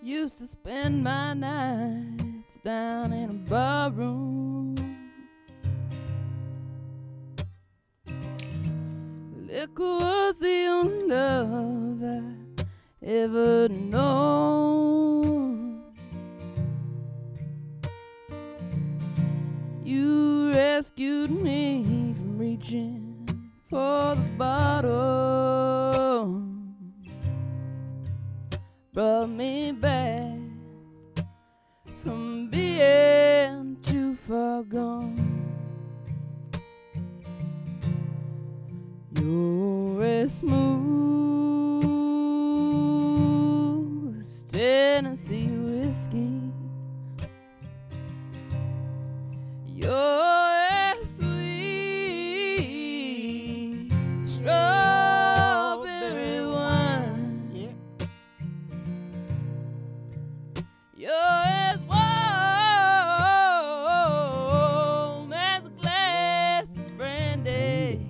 Used to spend my nights down in a barroom. Liquor was the only love I ever known. You rescued me from reaching for the bottle. Brought me back from being too far gone. You're as smooth as Tennessee whiskey. You're as sweet strawberry wine. Yeah. You're as warm as a glass of brandy.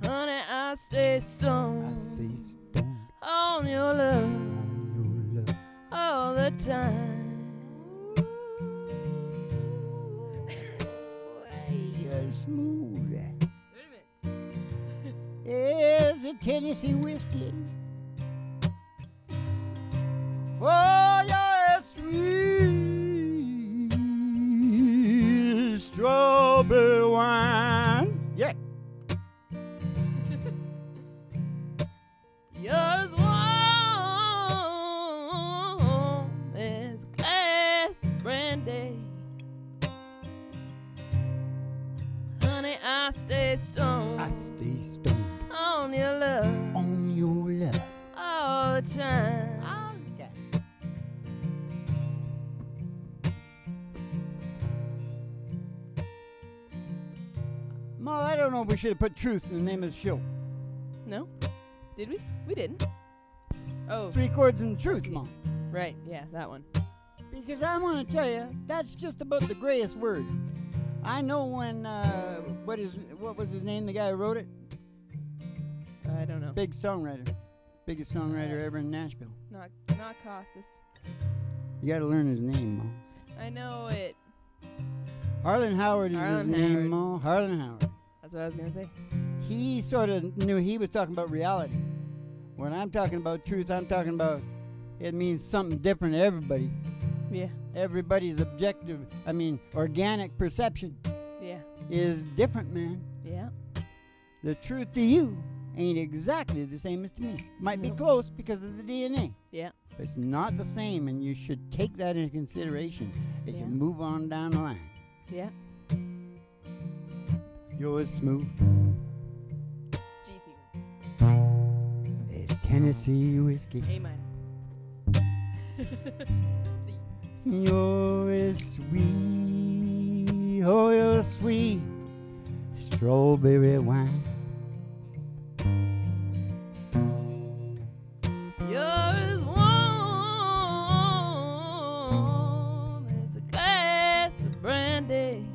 Honey, I stay stoned on your love all the time. You're smooth. Wait a minute. Is a Tennessee whiskey. Oh, you're sweet strawberry wine. Yeah. You're as warm as a glass of brandy. Honey, I stay stoned I stay stoned on your love on your love all the time. all the time. Ma, I don't know if we should have put truth in the name of the show. No? Did we? We didn't. Oh, 3 chords and truth, Ma. right. Yeah, that one. Because I want to tell you, that's just about the grayest word. I know when, what was his name, the guy who wrote it? I don't know. Big songwriter. Biggest songwriter ever in Nashville. Not Costas. You got to learn his name, Ma. I know it. Harlan Howard is his Harlan name, Howard. Ma. Harlan Howard. That's what I was gonna say. He sort of knew he was talking about reality. When I'm talking about truth, I'm talking about it means something different to everybody. Yeah. Everybody's organic perception Yeah. is different, man. Yeah. The truth to you ain't exactly the same as to me. Might be Nope. close because of the DNA. Yeah. But it's not the same, and you should take that into consideration as you Yeah. move on down the line. Yeah. You're as smooth GC. as Tennessee whiskey. A minor. C. You're as sweet, oh, you're sweet strawberry wine. You're as warm as a glass of brandy.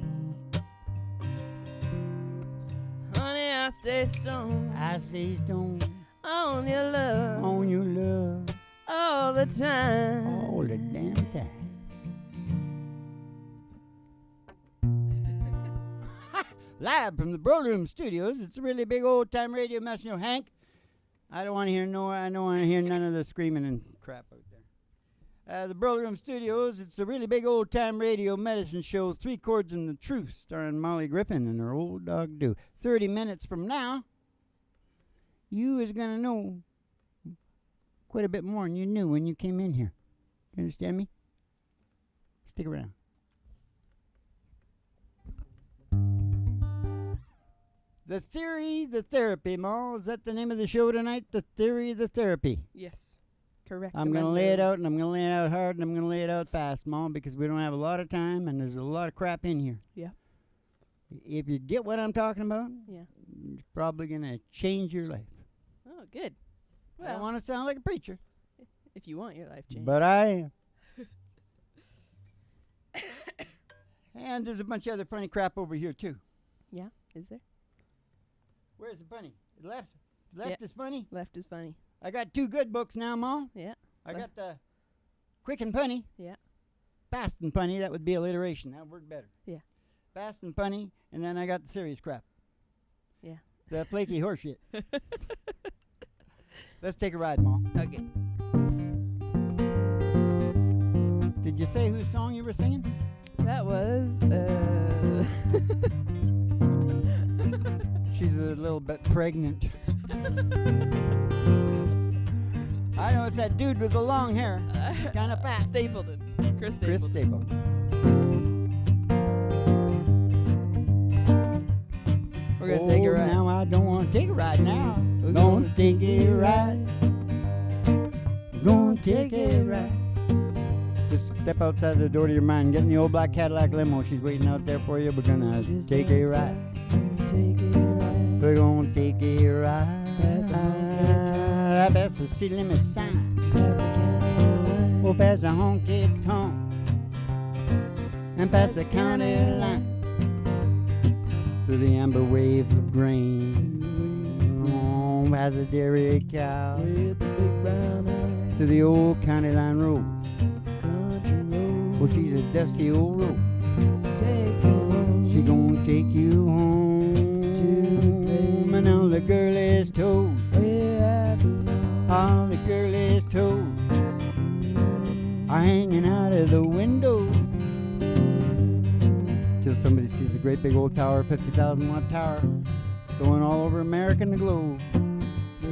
Honey, I stay stoned I say stoned on your love on your love all the time. all the damn time. Live from the Broadroom Studios, it's a really big old time radio mess, Hank. I don't want to hear none of the screaming and crap out there. The Broadroom Studios, it's a really big old time radio medicine show, 3 chords and the truth, starring Molly Griffin and her old dog Do. 30 minutes from now, you is gonna know quite a bit more than you knew when you came in here. You understand me? Stick around. The Theory, the Therapy, Ma. Is that the name of the show tonight? The Theory, the Therapy. Yes. Correct. I'm going to lay it out, and I'm going to lay it out hard, and I'm going to lay it out fast, Ma, because we don't have a lot of time, and there's a lot of crap in here. Yeah. If you get what I'm talking about, Yeah. it's probably going to change your life. Oh, good. I don't Well, want to sound like a preacher, if you want your life changed. but I am. And there's a bunch of other funny crap over here, too. Yeah. Is there? Where's the funny? Left? Left Yeah. is funny? Left is funny. I got 2 good books now, Ma. Yeah. I got the Quick and Punny. Yeah. Fast and Punny, that would be alliteration. That would work better. Yeah. Fast and Punny, and then I got the serious crap. Yeah. The flaky horseshit. Let's take a ride, Ma. Okay. Did you say whose song you were singing? That was She's a little bit pregnant. I know it's that dude with the long hair. He's kind of fat. Stapleton. Chris Stapleton. Chris Stapleton. We're gonna take a ride. Now I don't want to take a ride now. We're Gonna take a ride. Gonna take a ride. Just step outside the door to your mind. Get in the old black Cadillac limo. She's waiting out there for you. We're gonna Just take a ride. Take a ride. We're gonna take a ride. Pass That's the city limit sign. Pass the county line. Oh, pass the honky tonk. And pass the county line. Through the amber waves of grain. Oh, past the dairy cow. With the big brown eyes. To the old county line road. Country road. Oh, she's a dusty old road. Take you home. She gonna take you home. To the place. And all the girl is told. Where I belong. All the girl is told. Are hanging out of the window. Till somebody sees a great big old tower, 50,000 watt tower, going all over America and the globe.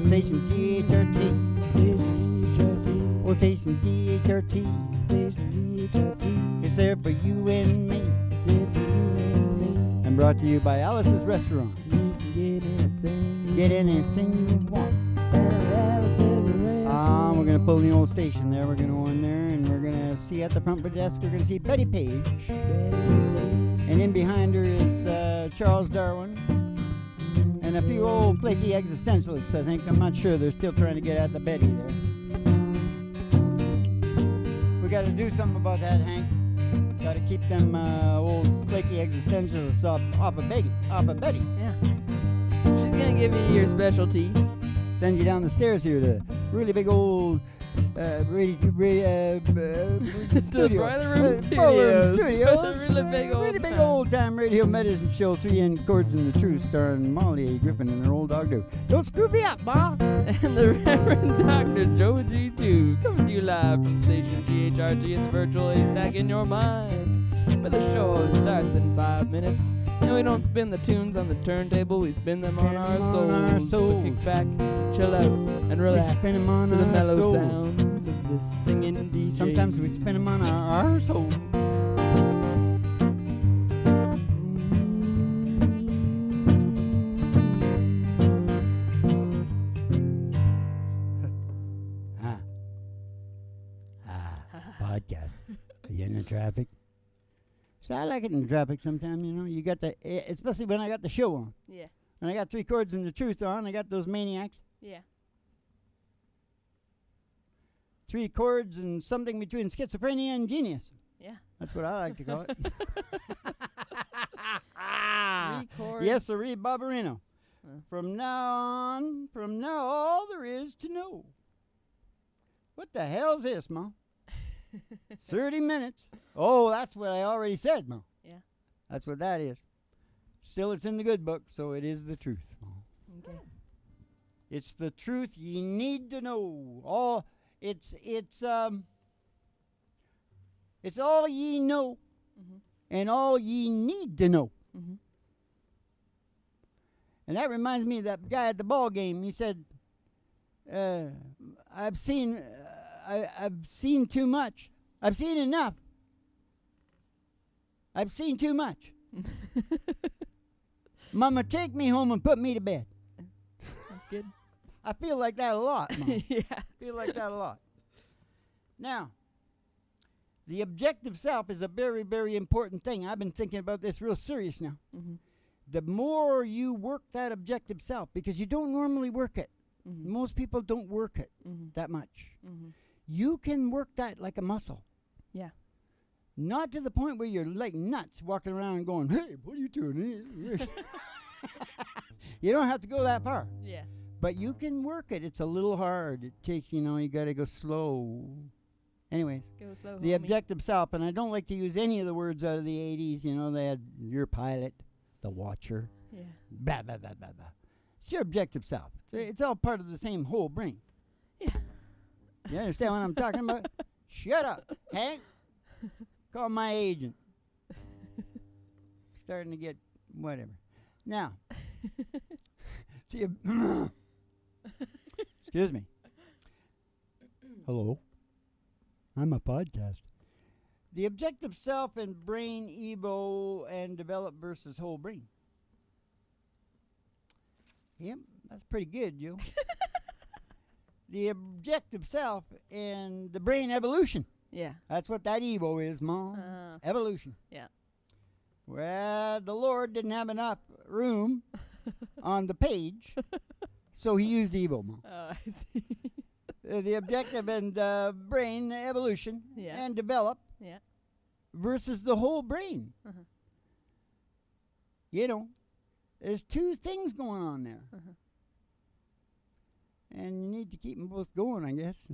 Station GHRT. Station GHRT. Oh, station GHRT. Station GHRT. It's there for you and me. It's there for you and me. And brought to you by Alice's Restaurant. You can get anything. Get anything you want. We're going to pull in the old station there. We're going to go in there and we're going to see at the front desk, we're going to see Betty Page. And in behind her is Charles Darwin. And a few old flaky existentialists, I think. I'm not sure. They're still trying to get at the Betty there. We got to do something about that, Hank. Got to keep them old flaky existentialists off of Betty. Yeah. She's gonna give you your specialty. Send you down the stairs here to really big old studio. Boiler Room Studios. Really big old Really big time. old time radio medicine show. 3 end chords in the truth, starring Molly Griffin and her old dog do. Don't screw me up, Ma. And the Reverend Dr. Joe G2 coming to you live from station GHRT in the virtual haystack in your mind. Where the show starts in 5 minutes. And we don't spin the tunes on the turntable, we spin them on our souls. So kick back, chill out, and relax spin 'em on to the our mellow souls. sounds of this singing DJ. Sometimes we spin them on our arsehole. Podcast. Are you in the traffic? So I like it in the traffic sometimes, you know. You got the, especially when I got the show on. Yeah, When I got 3 chords and the truth on, I got those maniacs. yeah. 3 chords and something between schizophrenia and genius. Yeah. That's what I like to call it. 3 chords. Yes, sirree, Barbarino. From now, all there is to know. What the hell's this, Ma? 30 minutes. Oh, that's what I already said, Ma. Yeah. That's what that is. Still, it's in the good book, so it is the truth, Ma. Okay. It's the truth ye need to know. All it's all ye know, and all ye need to know. Mm-hmm. And that reminds me of that guy at the ball game. He said, I've seen too much. I've seen enough. I've seen too much. Mama, take me home and put me to bed. That's good. I feel like that a lot, Mom. Yeah. Feel like that a lot. Now, the objective self is a very, very important thing. I've been thinking about this real serious now. Mm-hmm. The more you work that objective self, because you don't normally work it. Mm-hmm. Most people don't work it that much. Mm-hmm. You can work that like a muscle. Yeah. Not to the point where you're like nuts walking around and going, hey, what are you doing? You don't have to go that far. Yeah. But you can work it. It's a little hard. It takes, you got to go slow. Anyways, Go slow, the homie. objective self, and I don't like to use any of the words out of the 80s. They had your pilot, the watcher, Yeah. blah, blah, blah, blah, blah. It's your objective self. It's all part of the same whole brain. Yeah. You understand what I'm talking about? Shut up, Hank. Call my agent. Starting to get whatever. Now, excuse me. Hello. I'm a podcast. The objective self and brain evo and develop versus whole brain. Yep, that's pretty good, Joe. The objective self and the brain evolution. Yeah. That's what that evo is, Mom. Evolution. Yeah. Well, the Lord didn't have enough room on the page, so he used evo, Mom. Oh, I see. The objective and brain evolution Yeah. and develop Yeah. versus the whole brain. Uh-huh. There's two things going on there. Uh-huh. And you need to keep them both going, I guess.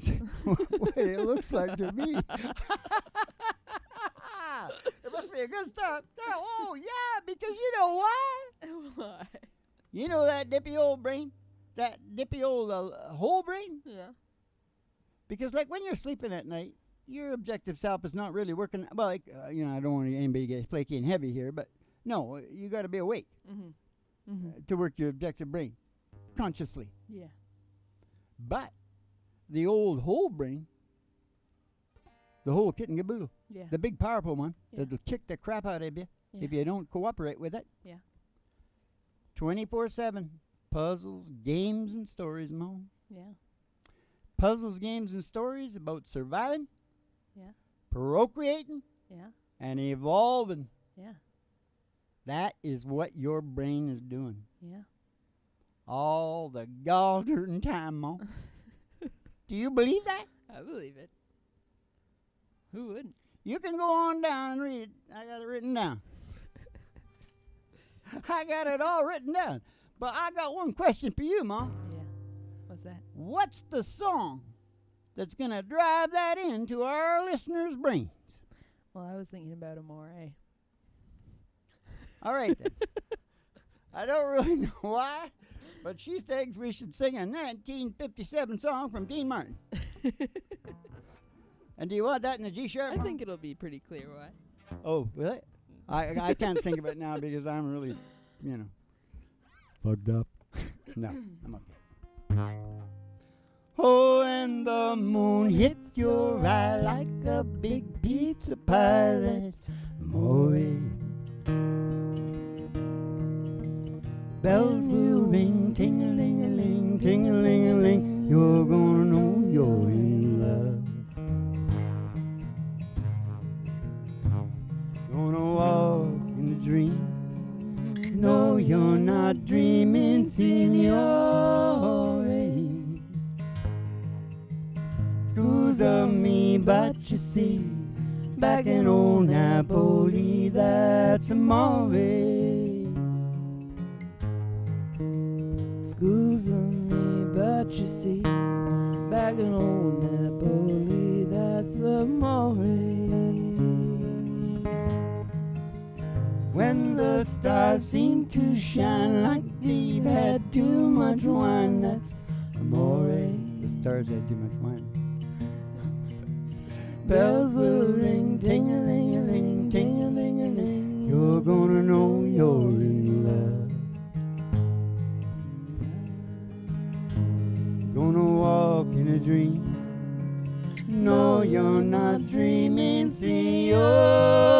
What it looks like to me. It must be a good start. Oh, yeah, because you know why? Why? You know that dippy old brain? That dippy old whole brain? Yeah. Because, like, when you're sleeping at night, your objective self is not really working. Well, I don't want anybody to get flaky and heavy here, but no, you got to be awake to work your objective brain consciously. Yeah. But the old whole brain, the whole kit and caboodle, Yeah. the big powerful one Yeah. that'll kick the crap out of you Yeah. if you don't cooperate with it. Yeah. 24/7 puzzles, games, and stories, Mom. Yeah. Puzzles, games, and stories about surviving, Yeah. procreating, Yeah. and evolving. Yeah. That is what your brain is doing Yeah. all the golden time, Mom. Do you believe that? I believe it. Who wouldn't? You can go on down and read it. I got it written down. I got it all written down. But I got one question for you, Mom. Yeah. What's that? What's the song that's going to drive that into our listeners' brains? Well, I was thinking about Amore. All right, then. I don't really know why, but she thinks we should sing a 1957 song from Dean Martin. And do you want that in the G sharp? I Mom? think it'll be pretty clear why. Oh, really? I can't think of it now because I'm really, fucked up. No, I'm okay. Oh, and the moon hits your eye like a big pizza pie. That's more. Bells will ring, ting-a-ling-a-ling, ting-a-ling-a-ling. You're gonna know you're in love. Gonna walk in a dream. No, you're not dreaming, signore. Scusa me, but you see, back in old Napoli, that's amore. Scusa me, but you see, back in old Napoli, that's amore. When the stars seem to shine like they've had too much wine, that's amore. The stars had too much wine. Bells will ring, ting-a-ling-a-ling, ting-a-ling-a-ling. You're gonna know you're in love. Gonna walk in a dream. No, you're not dreaming, signore.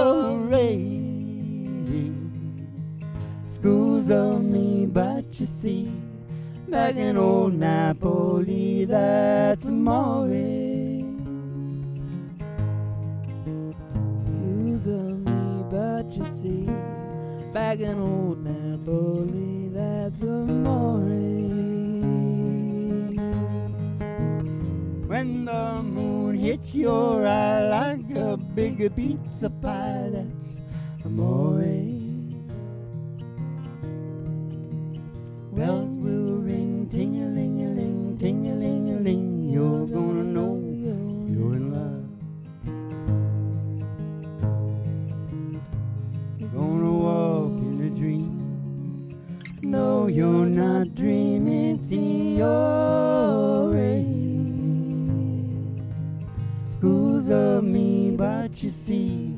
Scusa me, but you see, back in old Napoli, that's amore. Scusa me, but you see, back in old Napoli, that's amore. When the moon hits your eye like a big pizza pie, that's amore. Bells will ring, ting-a-ling. No, you're not dreaming, signore. Scusa me, but you see,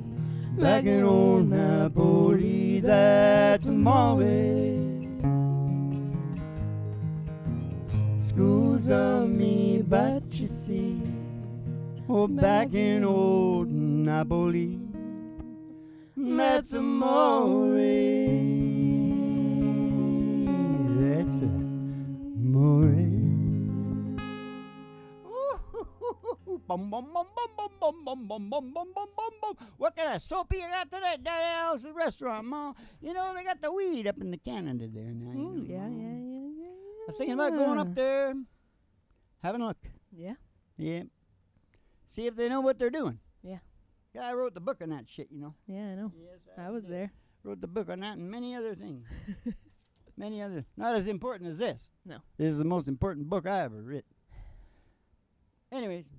back in old Napoli, that's amore. Scusa me, but you see, oh, back in old Napoli, that's amore. That's amore. Bum, bum, bum, bum, bum, bum, bum, bum, bum, bum, bum, bum. What kind of soap you got today? That house restaurant, Ma. You know, they got the weed up in the Canada there now. Ooh, you know. yeah. I was thinking about going up there, having a look. Yeah. Yeah. See if they know what they're doing. Yeah. Yeah, I wrote the book on that shit, you know. Yeah, I know. Yes, I was there. Wrote the book on that and many other things. Many other. Not as important as this. No. This is the most important book I ever written. Anyways.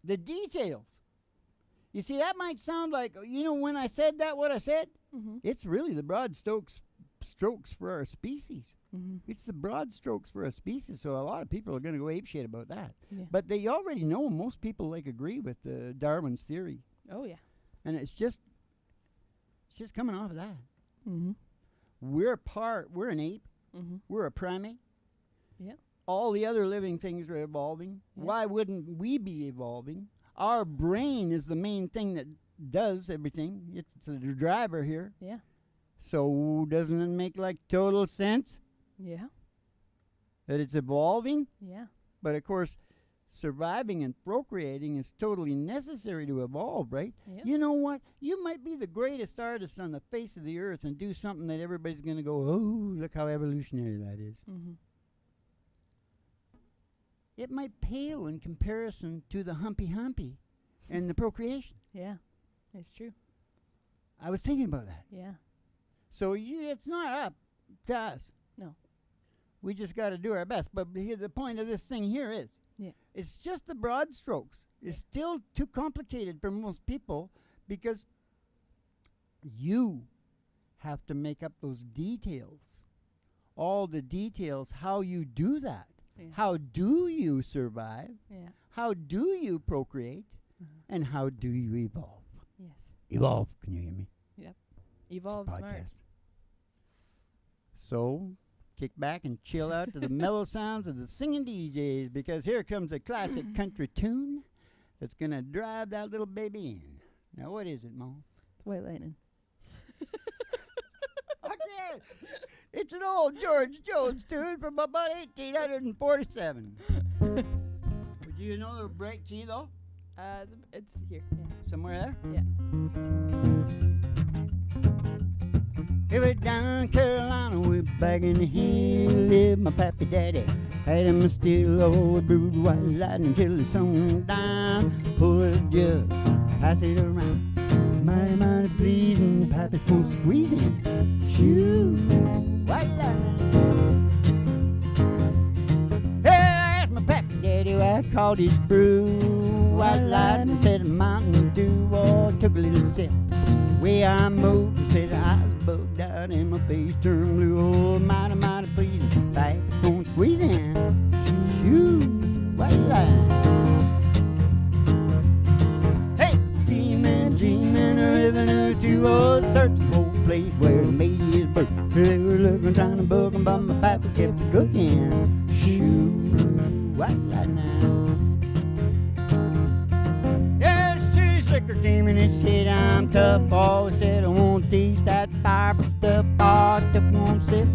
The details. You see, that might sound like, you know, when I said that, what I said, it's really the broad strokes for our species. It's the broad strokes for a species, so a lot of people are going to go apeshit about that. Yeah. But they already know most people agree with Darwin's theory, Oh, yeah. and it's just coming off of that. Mm-hmm. We're an ape. Mm-hmm. We're a primate. Yep. All the other living things are evolving. Yep. Why wouldn't we be evolving? Our brain is the main thing that does everything. It's the driver here. Yeah. So doesn't it make total sense Yeah. that it's evolving? Yeah. But of course, surviving and procreating is totally necessary to evolve, right? Yep. You know what? You might be the greatest artist on the face of the earth and do something that everybody's going to go, oh, look how evolutionary that is. Mm-hmm. It might pale in comparison to the humpy and the procreation. Yeah. It's true. I was thinking about that. Yeah. So it's not up to us. No. We just got to do our best. But here, the point of this thing here is, it's just the broad strokes. It's still too complicated for most people because you have to make up those details. All the details, how you do that. Yeah. How do you survive? Yeah. How do you procreate? And how do you evolve? Yes. Evolve. Can you hear me? Yep. Evolve It's a smart. podcast. So, kick back and chill out to the mellow sounds of the singing DJs because here comes a classic country tune that's going to drive that little baby in. Now, what is it, Mom? It's White Lightning. Okay. It's an old George Jones tune from about 1847. Would you know the break key, though? It's here. Yeah. Somewhere there? Yeah. If it's down in Carolina, we're back in the hill. Live my pappy daddy. Had him a still old brewed white lightning till the sun went down. Pull it jug, pass it around. Mighty, mighty pleasing, pappy's gonna squeeze in. Shoo, white lightning. Hey, I asked my pappy daddy why I called his brew white lightning instead of Mountain Dew. Oh, took a little sip. Way I moved, he said eyes bugged out and my face turned blue. Oh, mighty, mighty pleasing, pappy's gonna squeeze in. Shoo, white lightning. Hey, dreaming, revenues to a certain old place where the made his birth. They were looking, trying to book him, but my papa kept cooking. Shoo, white lightning. Yeah, the city slicker came in and said, I'm tough. Always said I won't taste that fire stuff. Oh, I took one sip,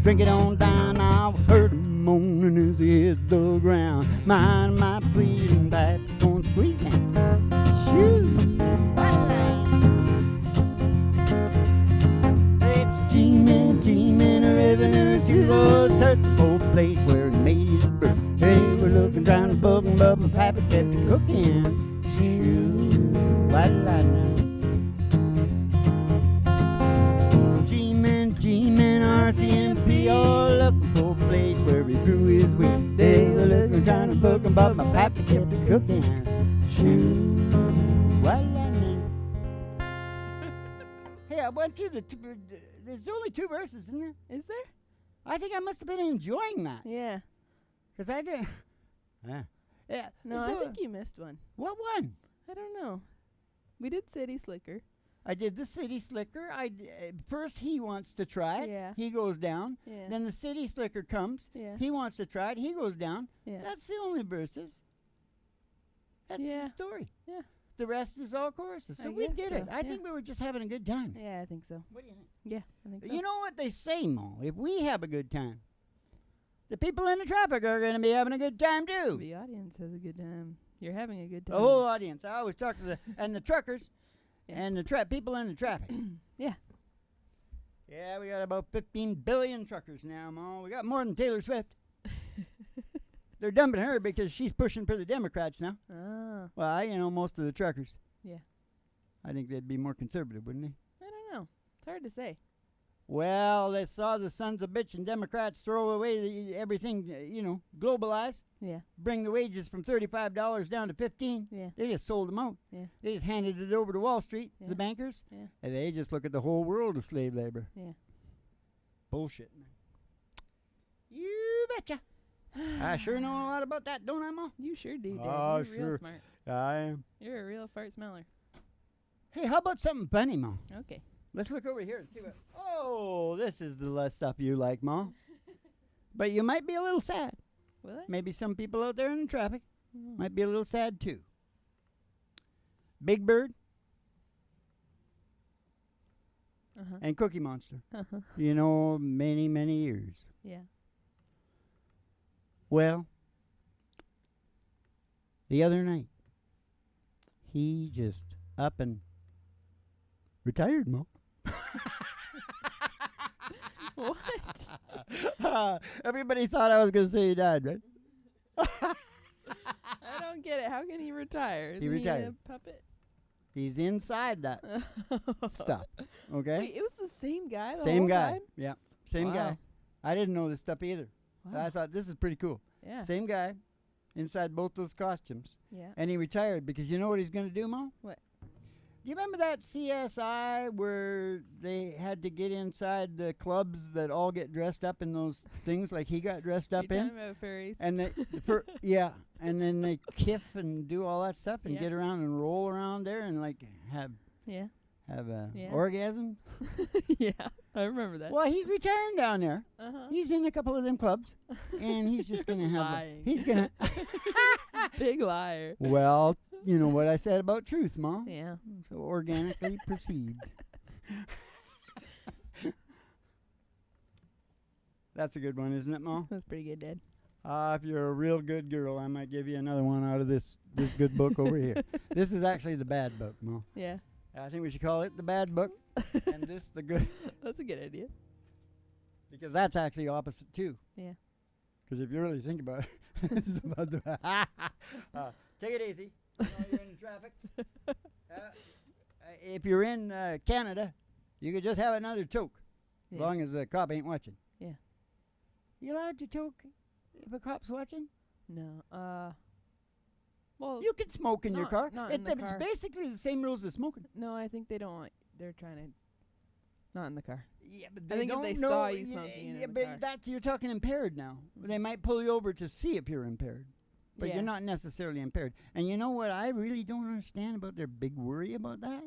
drink it on down. I heard him moaning as he hit the ground. My pleasing pipe's going squeezing. Shoo, white lightning. It's dreaming, revenues to a certain old place where it made his birth. They were looking, trying to book him, but my papa kept cooking. Shoo, white lightning. Dreaming, RCMP, all looking for a place where he grew his wheat. They were looking, trying to book him, but my papa kept cooking. Shoo, white lightning. Hey, I went through there's only 2 verses, isn't there? Is there? I think I must have been enjoying that. Yeah. Because I did. Yeah. No, so, I think you missed one. What one? I don't know. We did City Slicker. I did the City Slicker. First he wants to try it. Yeah. He goes down. Yeah. Then the City Slicker comes. Yeah. He wants to try it. He goes down. Yeah. That's the only verses. That's Yeah. the story. Yeah. The rest is all choruses. So I we guess did so, it. I yeah. think we were just having a good time. Yeah, I think so. What do you think? Yeah, I think so. You know what they say, Mo? If we have a good time, the people in the traffic are going to be having a good time too. The audience has a good time. You're having a good The time. whole audience. I always talk to the truckers Yeah. and the people in the traffic. Yeah. Yeah, we got about 15 billion truckers now, Mo. We got more than Taylor Swift. They're dumping her because she's pushing for the Democrats now. Oh, Well, most of the truckers. Yeah. I think they'd be more conservative, wouldn't they? I don't know. It's hard to say. Well, they saw the sons of bitch and Democrats throw away everything, globalize, Yeah. bring the wages from $35 down to $15. Yeah. They just sold them out. Yeah. They just handed it over to Wall Street, Yeah. the bankers, Yeah. and they just look at the whole world as slave labor. Yeah. Bullshit, man. You betcha. I sure know a lot about that, don't I, Ma? You sure do, Dad. Oh, You're sure. real smart. I am. You're a real fart smeller. Hey, how about something funny, Ma? Okay. Let's look over here and see what. Oh, this is the less stuff you like, Ma. But you might be a little sad. Will I? Maybe some people out there in the traffic Oh. might be a little sad too. Big Bird Uh-huh. and Cookie Monster. Uh-huh. Many, many years. Yeah. Well, the other night, he just up and retired, Mo. What? Everybody thought I was going to say he died, right? I don't get it. How can he retire? Isn't retired. a puppet? He's inside that stuff, okay? Wait, it was the same guy the Same whole guy. time? Yeah, same Wow. guy. I didn't know this stuff either. Wow. I thought this is pretty cool. Yeah. Same guy inside both those costumes. Yeah. And he retired because you know what he's going to do, Mo? What? Do you remember that CSI where they had to get inside the clubs that all get dressed up in those things like he got dressed up You're in? talking about furries. And they, and then they kiff and do all that stuff and Yeah. get around and roll around there and like have Yeah. a Yeah. orgasm. Yeah. I remember that. Well, he's retiring down there. Uh-huh. He's in a couple of them clubs, and he's just gonna have. Lying. He's gonna. Big liar. Well, you know what I said about truth, Mom. Yeah. So organically perceived. That's a good one, isn't it, Mom? That's pretty good, Dad. If you're a real good girl, I might give you another one out of this good book over here. This is actually the bad book, Mom. Yeah. I think we should call it the bad book, and this the good, That's a good idea. because that's actually opposite too. Yeah. Because if you really think about it, this is about the take it easy. You're in traffic. If you're in Canada, you could just have another toke, as Yeah. long as the cop ain't watching. Yeah. You allowed to toke if a cop's watching? No. Well, You can smoke in your Not- car. not in the It's car. basically the same rules as smoking. no, I think they don't want. They're trying to. Not in the car. Yeah, but I think if they saw you smoking in the but car. that's you're talking impaired now. They might pull you over to see if you're impaired, but Yeah. you're not necessarily impaired. And you know what I really don't understand about their big worry about that?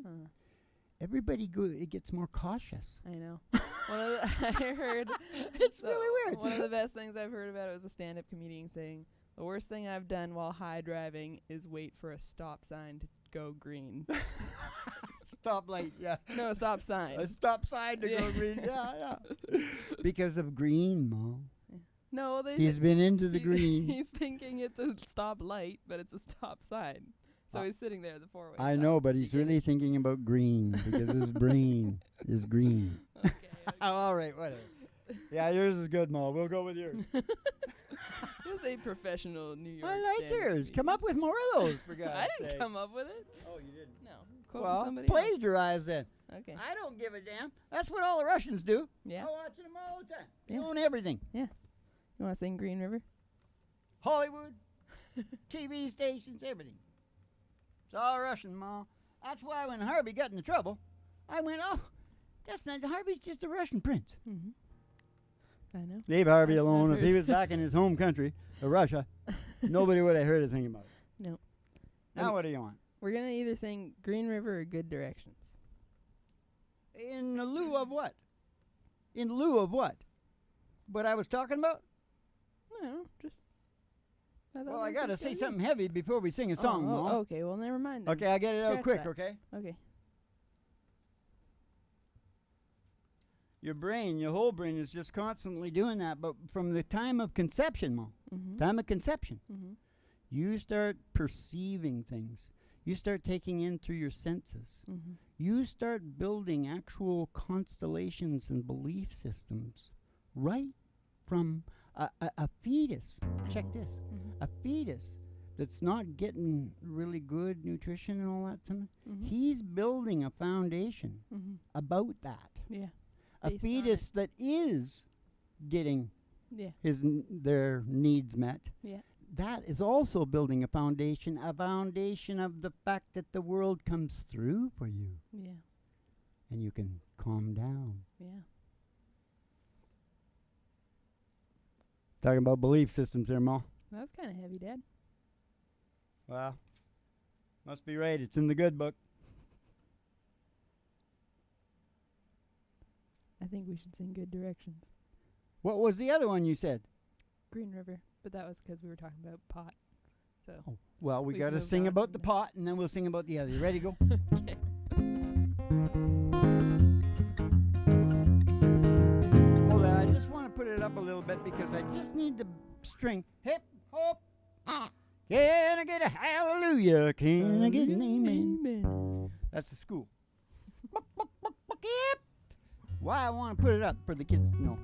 Everybody it gets more cautious. I know. One of the, I heard. It's really weird. One of the best things I've heard about it was a stand-up comedian saying, "The worst thing I've done while high driving is wait for a stop sign to go green." Stop light, yeah. No, a stop sign. A stop sign to go Yeah. green, yeah. Because of green, Mom. No, He's been into the green. He's thinking it's a stop light, but it's a stop sign. So he's sitting there at the four-way. I stop. know, but he's You get really thinking about green because his brain is green. it? Okay. All right, whatever. Yeah, yours is good, Ma. We'll go with yours. He's a professional New York. I like stand-up yours. comedian. Come up with more of those, for God's I didn't sake. come up with it. Oh, you didn't? No. Quoting Well, somebody else. plagiarize then. Okay. I don't give a damn. That's what all the Russians do. Yeah. I watch them all the time. They Yeah. own everything. You want to sing Green River? Hollywood, TV stations, everything. It's all Russian, Ma. That's why when Harvey got into trouble, I went, oh, That's not Harvey's just a Russian prince. Mm-hmm. I know. Leave Harvey I've alone. If heard. he was back in his home country, Russia, nobody would have heard a thing about it. No. Now Okay. what do you want? We're gonna either sing Green River or Good Directions. In lieu of what? In lieu of what? What I was talking about? I don't know. Just. Well, I gotta say something heavy before we sing a song, Oh, Mom. okay. Well, never mind. Then. Okay, I get it out Scratch quick, that. okay? Okay. Your brain, your whole brain is just constantly doing that. But from the time of conception, Mom, Mm-hmm. time of conception, Mm-hmm. you start perceiving things. You start taking in through your senses. Mm-hmm. You start building actual constellations and belief systems right from a fetus. Check this. Mm-hmm. A fetus that's not getting really good nutrition and all that stuff. Mm-hmm. He's building a foundation Mm-hmm. about that. Yeah. A Based on fetus that is getting Yeah. their needs met. Yeah. That is also building a foundation of the fact that the world comes through for you Yeah. and you can calm down. Yeah. Talking about belief systems there, Ma. That was kind of heavy, Dad. Well, must be right. It's in the good book. I think we should sing Good Directions. What was the other one you said? Green River, but that was because we were talking about pot. So. Well, we We've got to moved sing on about from the that. pot, and then we'll sing about the other. You ready to go? Okay. Hold on. I just want to put it up a little bit because I just need the string. Hip, hop. Can I get a hallelujah? Can I get an amen? Amen. That's the school. Buck, buck, buck, buck, yep. Why I want to put it up for the kids to know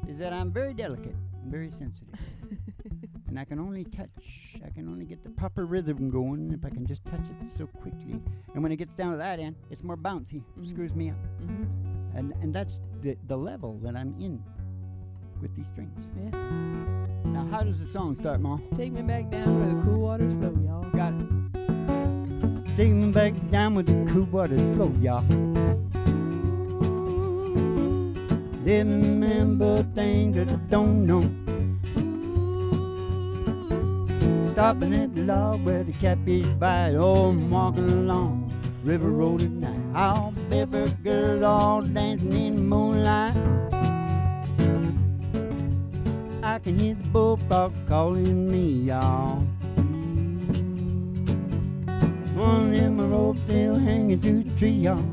is that I'm very delicate and very sensitive. And I can only get the proper rhythm going if I can just touch it so quickly. And when it gets down to that end, it's more bouncy. Mhm. Screws me up. Mm-hmm. And that's the level that I'm in with these strings. Yeah. Now, how does the song start, Ma? Take me back down where the cool waters flow, y'all. Got it. Take me back down with the cool waters flow, y'all. Remember things that I don't know. Stopping at the log where the catfish bite. Oh, I'm walking along River Road at night. All barefoot girls all dancing in the moonlight. I can hear the bullfrogs calling me, y'all. One in my rope still hanging to the tree, y'all.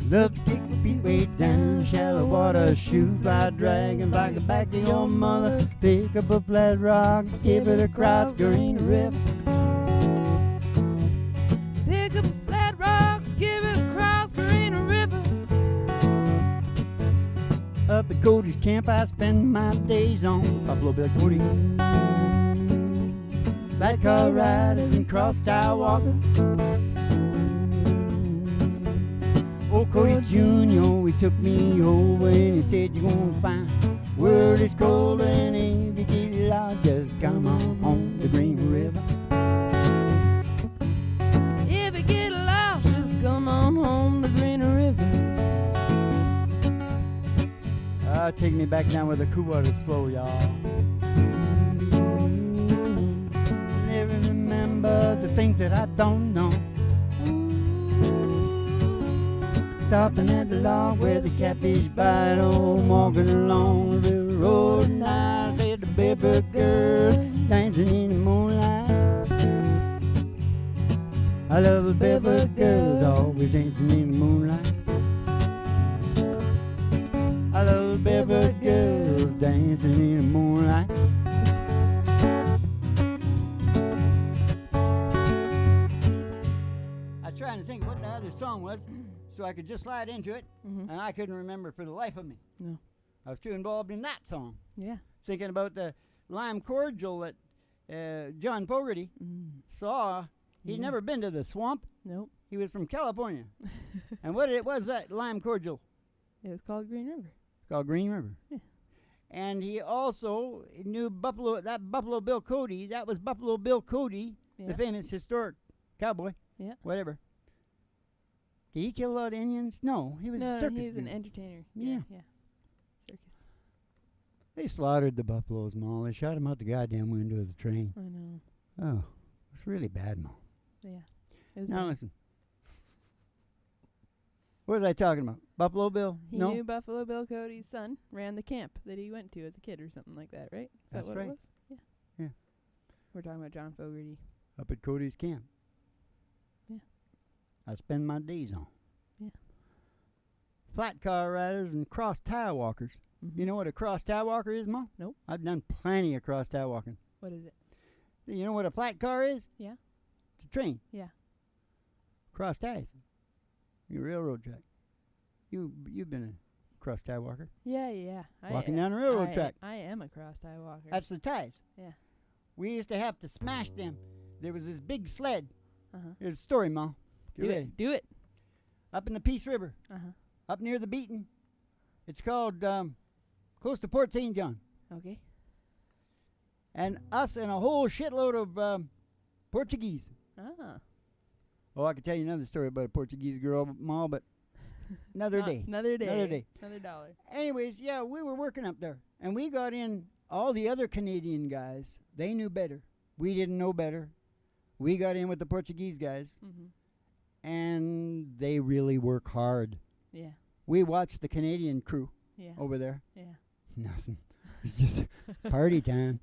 Love to kick my feet way down shallow water, shoes fly dragging back the back of your mother. Pick up a flat rock, skip it across Green River. Pick up a flat rock, skip it across Green River. Up at Cody's camp I spend my days on Buffalo Bill Cody. Flat car riders and cross-style walkers. Old Cody Jr., he took me over and he said, you're gonna find world is colder and if you get lost, just come on home to Green River. If you get lost, just come on home to Green River. Take me back down where the cool waters flow, y'all. Never remember the things that I don't know. Stopping at the log where the catfish bite. Oh, I'm walking along the river road and I said the barefoot girl dancing in the moonlight. I love the barefoot girls always dancing in the moonlight. I love the barefoot girls dancing in the moonlight. I was trying to think what the other song was so I could just slide into it, Mm-hmm. and I couldn't remember for the life of me. No. I was too involved in that song, Yeah. thinking about the lime cordial that John Fogerty saw. He'd Yeah. never been to the swamp. Nope. He was from California. And what it was, that lime cordial? It was called Green River. It's called Green River. Yeah. And he also knew Buffalo Bill Cody. That was Buffalo Bill Cody, Yeah. the famous historic cowboy. Yeah. Whatever. Did he kill a lot of Indians? No, he was a No, circus he's an dude. entertainer. Yeah. Yeah. Circus. They slaughtered the buffaloes, Ma. They shot him out the goddamn window of the train. I know. Oh, it's really bad, Ma. Yeah. It was Now bad. listen. What was I talking about? Buffalo Bill? He No? knew Buffalo Bill Cody's son ran the camp that he went to as a kid or something like that, right? Is That's that what right. it was? Yeah. Yeah. We're talking about John Fogerty. Up at Cody's camp. Yeah. I spend my days on. Yeah. Flat car riders and cross tire walkers. Mm-hmm. You know what a cross tire walker is, Ma? Nope. I've done plenty of cross tire walking. What is it? You know what a flat car is? Yeah. It's a train. Yeah. Cross ties. Your railroad track. You've been a cross tie walker. Yeah. Walking down a railroad track. I am a cross tie walker. That's the ties. Yeah. We used to have to smash them. There was this big sled. Uh-huh. Here's a story, Ma. Get Do ready. it. Do it. Up in the Peace River. Uh-huh. Up near the Beaton. It's called close to Port St. John. Okay. And us and a whole shitload of Portuguese. Ah. Oh, I could tell you another story about a Portuguese girl, Ma, but another day. Another day. Another day. Another dollar. Anyways, yeah, we were working up there. And we got in all the other Canadian guys. They knew better. We didn't know better. We got in with the Portuguese guys. Mm-hmm. And they really work hard. Yeah. We watched the Canadian crew Yeah. over there. Yeah. Nothing. It's just party time.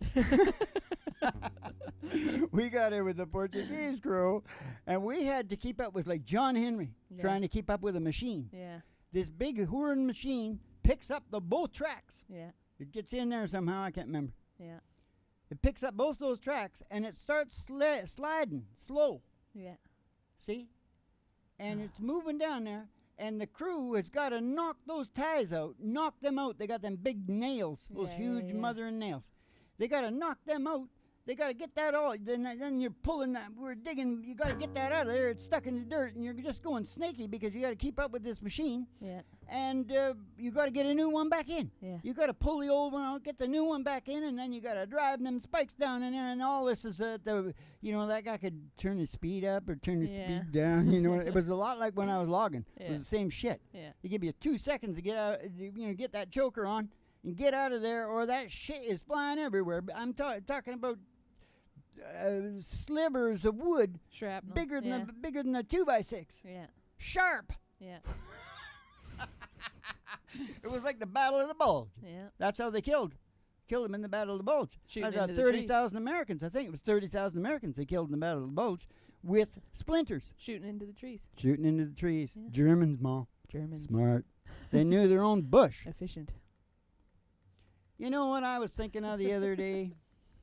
We got in with the Portuguese crew, and we had to keep up with like John Henry Yeah. trying to keep up with a machine. Yeah. This big Huron machine picks up the both tracks. Yeah. It gets in there somehow. I can't remember. Yeah. It picks up both those tracks, and it starts sliding slow. Yeah. See? And it's moving down there, and the crew has got to knock those ties out, knock them out. They got them big nails, those Yeah, huge yeah. mothering nails. They got to knock them out. They got to get that all. Then you're pulling that. We're digging. You got to get that out of there. It's stuck in the dirt, and you're just going snaky because you got to keep up with this machine. Yeah. And you got to get a new one back in. Yeah. You got to pull the old one out, get the new one back in, and then you got to drive them spikes down in there. And all this is that guy could turn his speed up or turn his Yeah. speed down. You know, it was a lot like when I was logging. It Yeah. was the same shit. Yeah. They give you 2 seconds to get out, get that choker on and get out of there, or that shit is flying everywhere. I'm talking about slivers of wood Shrapnel. bigger than Yeah. bigger than a 2x6, Yeah. sharp. Yeah. It was like the Battle of the Bulge. Yeah. That's how they killed them in the Battle of the Bulge. Shooting That's into the trees. 30,000 Americans. I think it was 30,000 Americans they killed in the Battle of the Bulge with splinters. Shooting into the trees. Shooting into the trees. Yeah. Germans, Ma. Germans. Smart. They knew their own bush. Efficient. You know what I was thinking of the other day?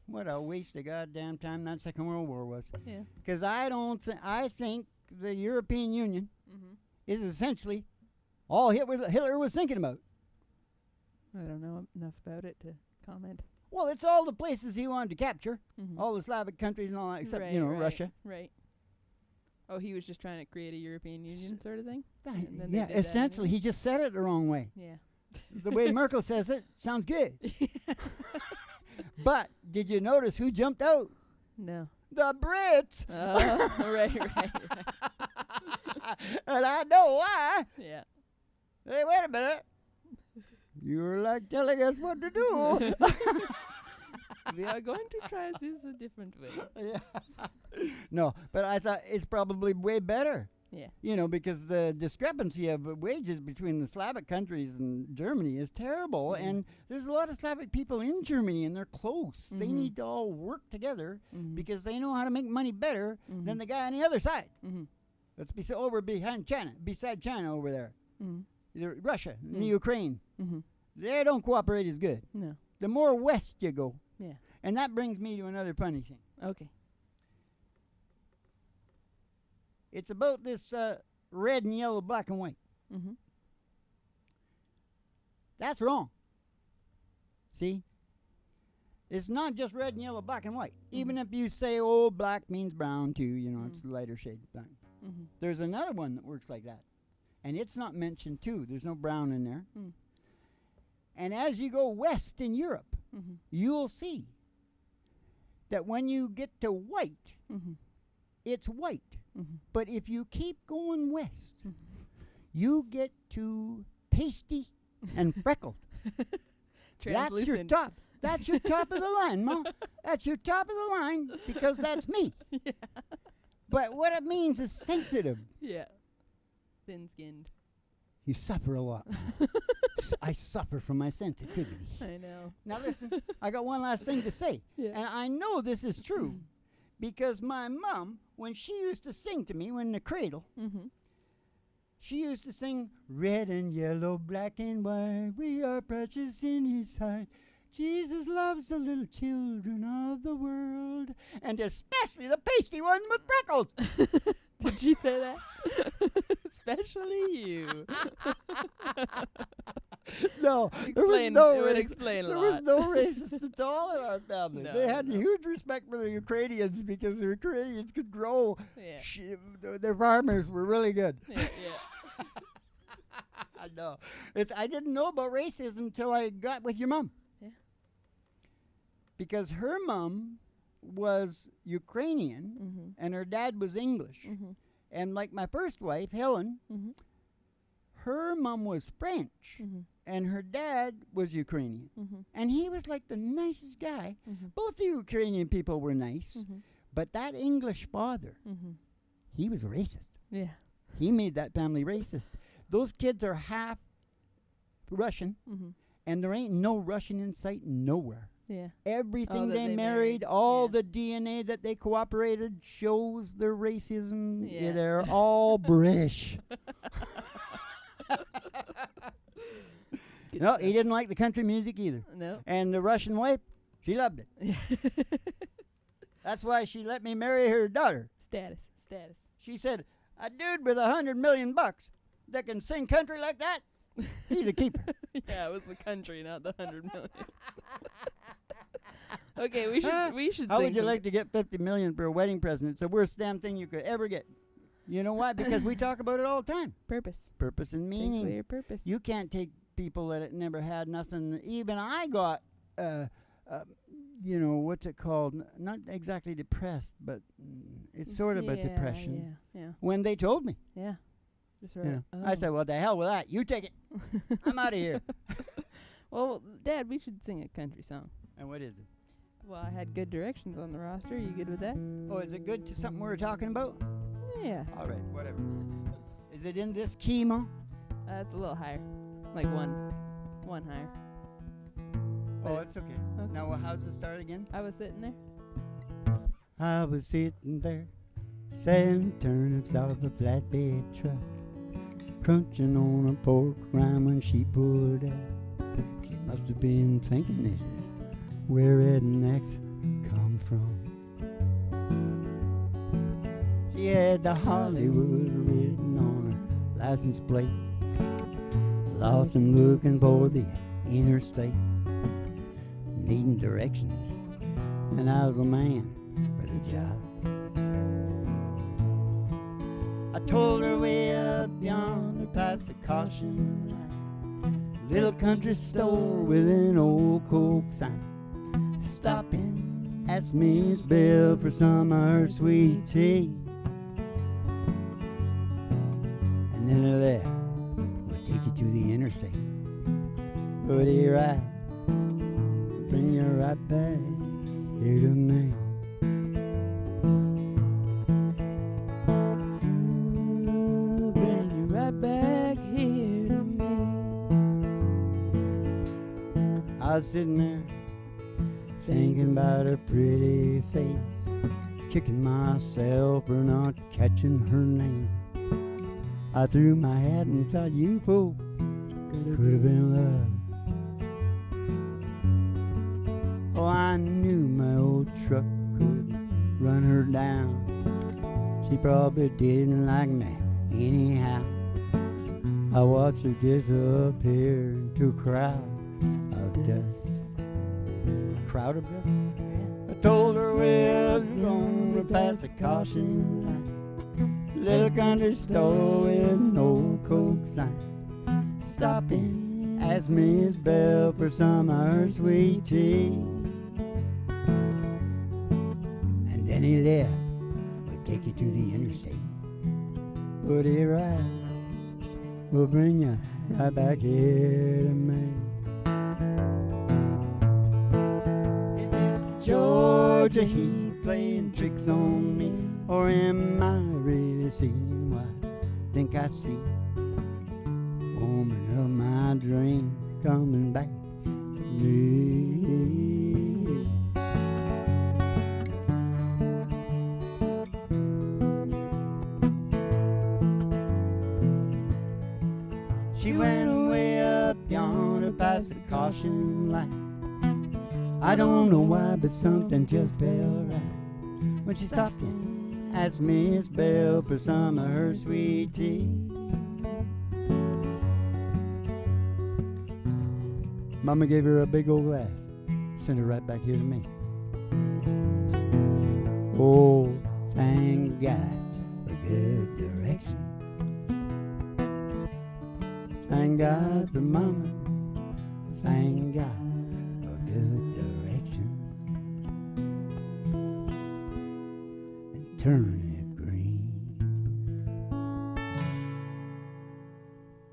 What a waste of goddamn time that Second World War was. Yeah. Because I think the European Union Mm-hmm. is essentially all Hitler was thinking about. I don't know enough about it to comment. Well, it's all the places he wanted to capture, Mm-hmm. all the Slavic countries and all that, except, right, Russia. Right. Oh, he was just trying to create a European Union sort of thing? That- And then they yeah, did that essentially, anyway? he just said it the wrong way. Yeah. The way Merkel says it sounds good. But did you notice who jumped out? No. The Brits. Oh, right. And I know why. Yeah. Hey, wait a minute. You're like telling us what to do. We are going to try this a different way. Yeah. No, but I thought it's probably way better. Yeah. Because the discrepancy of wages between the Slavic countries and Germany is terrible. Yeah. And there's a lot of Slavic people in Germany, and they're close. They Mhm. need to all work together Mm-hmm. because they know how to make money better Mhm. than the guy on the other side. Mm-hmm. That's beside China over there. Mm-hmm. Russia and the Mm. Ukraine. Mm-hmm. They don't cooperate as good. No. The more west you go. Yeah. And that brings me to another funny thing. Okay. It's about this red and yellow, black and white. Mm-hmm. That's wrong. See? It's not just red and yellow, black and white. Even if you say, oh, black means brown too, it's the lighter shade of black. Mm-hmm. There's another one that works like that. And it's not mentioned too. There's no brown in there. Mm. And as you go west in Europe, Mm-hmm. you'll see that when you get to white, Mm-hmm. it's white. Mm-hmm. But if you keep going west, You get too pasty and freckled. That's your Translucent. top. That's your top of the line, Ma. That's your top of the line because that's me. Yeah. But what it means is sensitive. Yeah. Thin-skinned. You suffer a lot. I suffer from my sensitivity. I know. Now listen, I got one last thing to say. Yeah. And I know this is true because my mom, when she used to sing to me when in the cradle, Mm-hmm. she used to sing, red and yellow, black and white, we are precious in his sight. Jesus loves the little children of the world, and especially the pasty ones with freckles. Did she say that? Especially you. No, Explain. there was no It would race- explain a There lot. was no racist at all in our family. No, they had no. huge respect for the Ukrainians because the Ukrainians could grow. Yeah. Their farmers were really good. Yeah. Yeah. No, I didn't know about racism until I got with your mom. Yeah. Because her mom was Ukrainian Mm-hmm. and her dad was English. Mm-hmm. And like my first wife, Helen, Mm-hmm. her mom was French Mm-hmm. and her dad was Ukrainian. Mm-hmm. And he was like the nicest guy. Mm-hmm. Both the Ukrainian people were nice, Mm-hmm. but that English father, Mm-hmm. he was racist. Yeah. He made that family racist. Those kids are half Russian, Mm-hmm. and there ain't no Russian in sight nowhere. Yeah. Everything that they they married, married, all yeah. the DNA that they cooperated shows their racism. Yeah. They're all British. Good No, stuff. he didn't like the country music either. No. And the Russian wife, she loved it. Yeah. That's why she let me marry her daughter. Status. She said, a dude with $100 million that can sing country like that, he's a keeper. Yeah, it was the country, not the 100 million. Okay, we should. How sing would you some- like to get $50 million for a wedding present? It's the worst damn thing you could ever get. You know why? Because we talk about it all the time. purpose? Purpose and Thanks for meaning. your purpose. You can't take people that had never had nothing. Even I got, what's it called? Not exactly depressed, but it's sort of a depression. Yeah. When they told me. Yeah. Just You right. know. I said, well, the hell with that. You take it. I'm out of here. Well, Dad, we should sing a country song. And what is it? Well, I had good directions on the roster. You good with that? Oh, is it good to something we were talking about? Yeah. All right, whatever. Is it in this key, Mo? It's a little higher, like one higher. Oh, But it's okay. okay. Now, how's it start again? I was sitting there. I was sitting there, selling turnips off a flatbed truck, crunching on a pork rind when she pulled out. She must have been thinking this is where rednecks come from. She had the Hollywood written on her license plate, lost and looking for the interstate, needing directions, and I was a man for the job. I told her way up yonder past the caution light, little country store with an old Coke sign. Stop in, ask Miss Bell for some of her sweet tea. And then I left. We'll take you to the interstate. Put it right, bring you right back here to me. Bring you right back here to me. I was sitting there thinking about her pretty face, kicking myself for not catching her name. I threw my hat and thought you fool could have been love. Oh, I knew my old truck could run her down. She probably didn't like me anyhow. I watched her disappear into a crowd of dust. A crowd of dust? I told her, well, you're gonna pass the caution light. Little country store with an old Coke sign. Stop in, ask Miss Bell for some of her sweet tea. And then he left. We'll take you to the interstate. Put it right, will bring you right back here to me. Is this Georgia Heat playing tricks on me, or am I really seeing what I think I see? Woman of my dream coming back to me. She went way up yonder past the caution light. I don't know why, but something just felt right when she stopped and asked Miss Belle for some of her sweet tea. Mama gave her a big old glass, sent her right back here to me. Oh, thank God for good direction. Thank God for Mama. Thank God for good directions. And turn it green.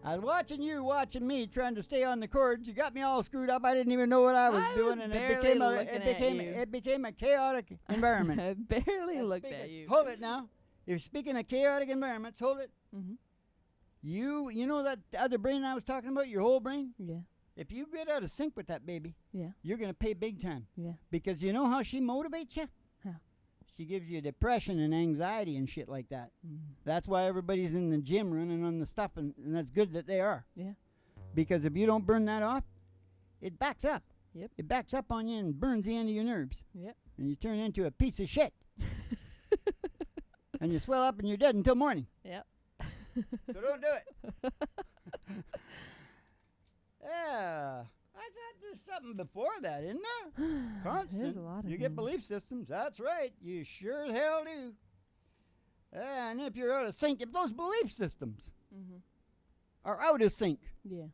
I was watching you, watching me, trying to stay on the chords. You got me all screwed up. I didn't even know what I was doing, and it became a chaotic environment. I barely looked at you. Hold it now. You're speaking of chaotic environments. Hold it. Mm-hmm. You know that other brain I was talking about, your whole brain? Yeah. If you get out of sync with that baby, Yeah. you're going to pay big time. Yeah. Because you know how she motivates you? How? She gives you depression and anxiety and shit like that. Mm. That's why everybody's in the gym running on the stuff, and that's good that they are. Yeah. Because if you don't burn that off, it backs up. Yep. It backs up on you and burns the end of your nerves. Yep. And you turn into a piece of shit. And you swell up and you're dead until morning. Yep. So don't do it. Yeah. I thought there's something before that, isn't there? Constant. There's a lot of You get things. belief systems. That's right. You sure as hell do. And if you're out of sync, if those belief systems Mm-hmm. are out of sync Yeah.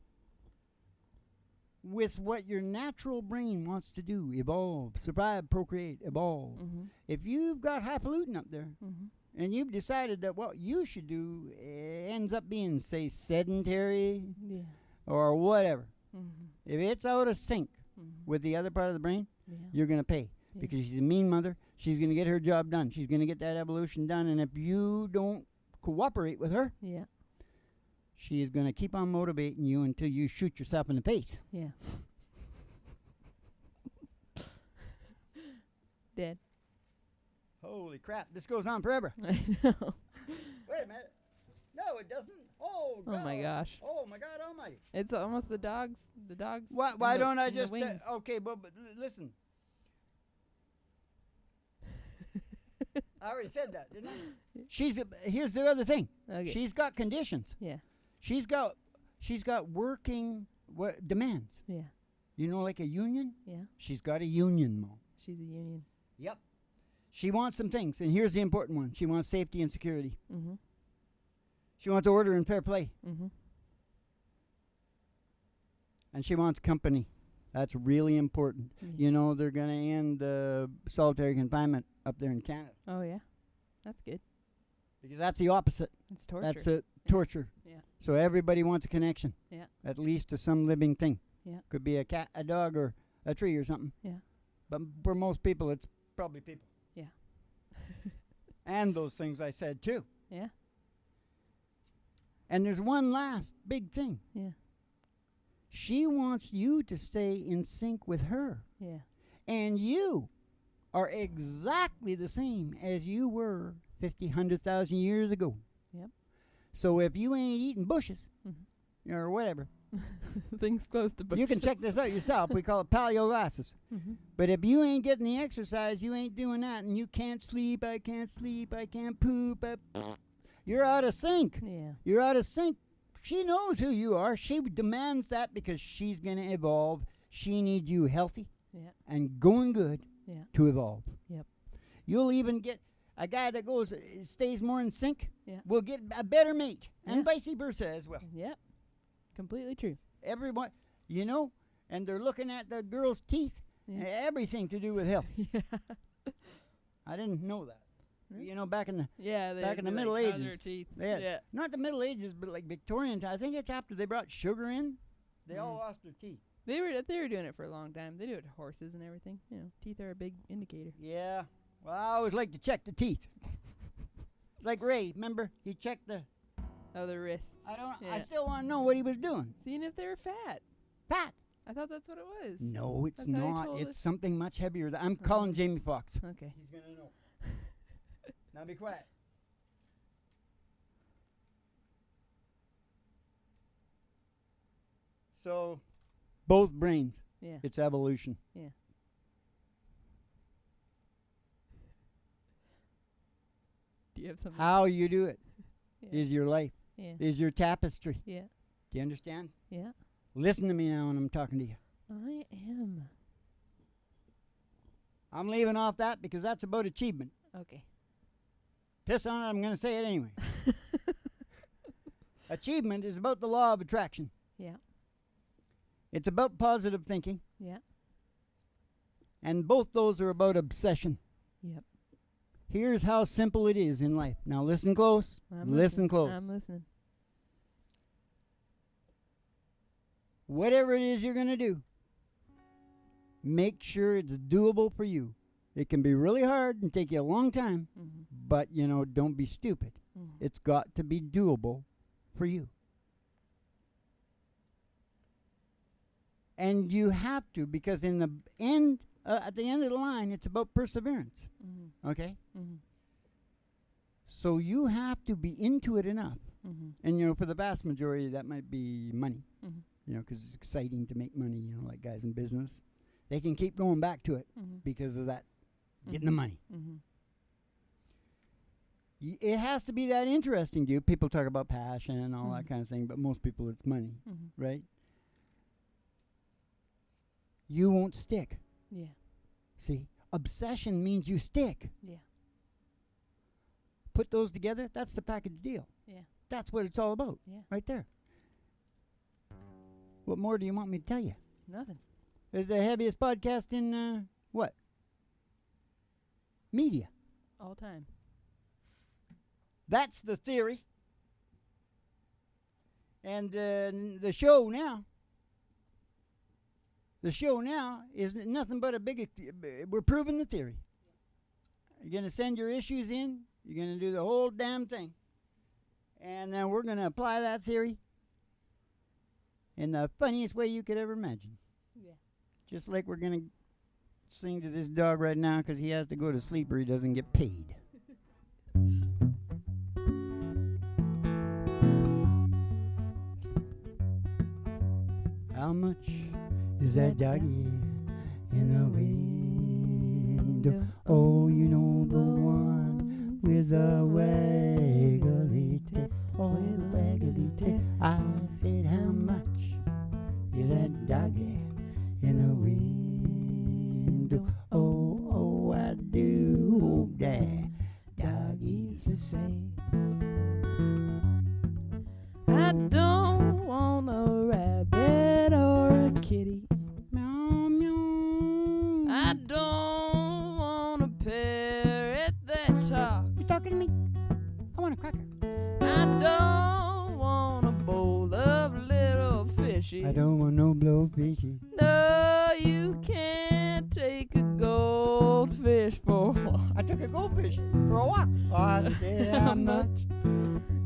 with what your natural brain wants to do, evolve, survive, procreate, evolve. Mm-hmm. If you've got highfalutin up there, Mm-hmm. and you've decided that what you should do ends up being, say, sedentary Yeah. or whatever, Mm-hmm. if it's out of sync Mm-hmm. with the other part of the brain, Yeah. you're going to pay. Yeah. Because she's a mean mother. She's going to get her job done. She's going to get that evolution done. And if you don't cooperate with her, Yeah. she is going to keep on motivating you until you shoot yourself in the face. Yeah. Dead. Holy crap. This goes on forever. I know. Wait a minute. No, it doesn't. Oh, God. Oh my gosh. Oh, my God almighty. It's almost the dogs. The dogs. Why and the- don't I and the just... wings. okay, but listen. I already said that, didn't I? Here's the other thing. Okay. She's got conditions. Yeah. She's got working demands. Yeah. You know, like a union? Yeah. She's got a union, Mo. She's a union. Yep. She wants some things, and here's the important one. She wants safety and security. Mm-hmm. She wants order and fair play. Mm-hmm. And she wants company. That's really important. Yeah. You know, they're going to end the solitary confinement up there in Canada. Oh yeah. That's good. Because that's the opposite. It's torture. That's torture. Yeah. So everybody wants a connection. Yeah. At least to some living thing. Yeah. Could be a cat, a dog, or a tree or something. Yeah. But for most people, it's probably people. Yeah. And those things I said too. Yeah. And there's one last big thing. Yeah. She wants you to stay in sync with her. Yeah. And you are exactly the same as you were 50, 100,000 years ago. Yep. So if you ain't eating bushes, Mhm. or whatever, Things close to. you can check this out yourself. We call it paleoglasses. Mm-hmm. But if you ain't getting the exercise, you ain't doing that, and you can't sleep, I can't poop, you're out of sync. Yeah. You're out of sync. She knows who you are. She demands that because she's going to evolve. She needs you healthy Yeah. and going good Yeah. to evolve. Yep. You'll even get a guy that stays more in sync. Yeah. Will get a better mate, and Yeah. vice versa as well. Yep. Completely true. Everyone, you know, and they're looking at the girl's teeth. Yeah. Everything to do with health. Yeah. I didn't know that. You know, back in the back in the Middle Ages. Teeth. Yeah. Not the Middle Ages, but like Victorian time. I think it's after they brought sugar in, they all lost their teeth. They were doing it for a long time. They do it to horses and everything. You know, teeth are a big indicator. Yeah. Well, I always like to check the teeth. Like Ray, remember? He checked the wrists. I still want to know what he was doing. Seeing if they were fat. Fat. I thought that's what it was. No, it's not. It's us. something much heavier. I'm calling Jamie Foxx. Okay. He's going to know. Now be quiet. So, both brains. Yeah. It's evolution. Yeah. Do you have something? How you do it is your life. Yeah. Is your tapestry. Yeah. Do you understand? Yeah. Listen to me now when I'm talking to you. I am. I'm leaving off that because that's about achievement. Okay. Piss on it, I'm going to say it anyway. Achievement is about the law of attraction. Yeah. It's about positive thinking. Yeah. And both those are about obsession. Yep. Here's how simple it is in life. Now listen close. Listen close. I'm listening. Whatever it is you're going to do, make sure it's doable for you. It can be really hard and take you a long time, but, don't be stupid. It's got to be doable for you. And you have to, because in the end, at the end of the line, it's about perseverance. Okay? So you have to be into it enough. And, for the vast majority, that might be money. Because it's exciting to make money, like guys in business. They can keep going back to it because of that, getting the money. It has to be that interesting to you. People talk about passion and all that kind of thing, but most people it's money, right? You won't stick. Yeah. See, obsession means you stick. Yeah. Put those together, that's the package deal. Yeah. That's what it's all about. Yeah. Right there. What more do you want me to tell you? Nothing. It's the heaviest podcast in, what? Media. All time. That's the theory. And the show now is nothing but a big, we're proving the theory. You're going to send your issues in. You're going to do the whole damn thing. And then we're going to apply that theory in the funniest way you could ever imagine. Yeah. Just like we're going to sing to this dog right now because he has to go to sleep or he doesn't get paid. How much is that doggy in the window? Oh, the one with the waggly tail. Oh, the waggly tail. I said, how much is that doggy in the window? Oh, I do hope that doggy's the same. I don't want a rabbit or a kitty. Meow, meow. I don't want a parrot that talks. You talking to me? I want a cracker. I don't want a bowl of little fishies. I don't want no blowfishy. No, you can't take a goldfish for a walk. I took a goldfish for a walk. Oh, I said, how much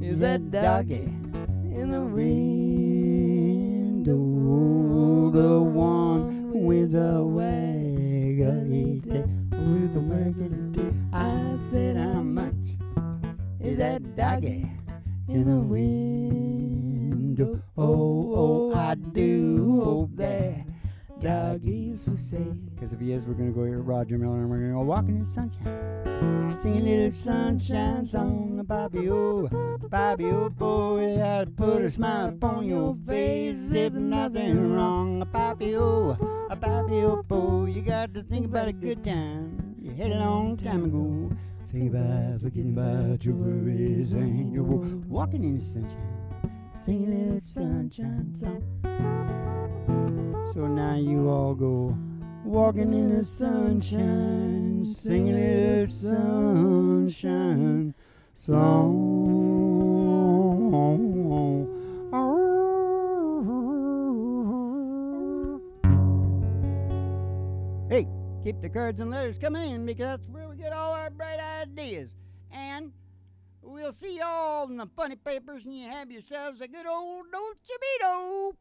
is that doggy in the window? The one with the waggly tail. With the waggly tail. I said, how much is that doggy in the window? Oh, I do hope that doggy's for sale. Because if he is, we're going to go here, Roger Miller, and we're going to go walking in the sunshine. Sing a little sunshine song, Bobby oh boy, you gotta put a smile upon your face if nothing wrong. Bobby oh boy, you got to think about a good time you had a long time ago. Think about forgetting about your worries and your woes. Walking in the sunshine, sing a little sunshine song. So now you all go walking in the sunshine, singing a sunshine song. Hey, keep the cards and letters coming in because that's where we get all our bright ideas. And we'll see y'all in the funny papers and you have yourselves a good old Dolce Vito.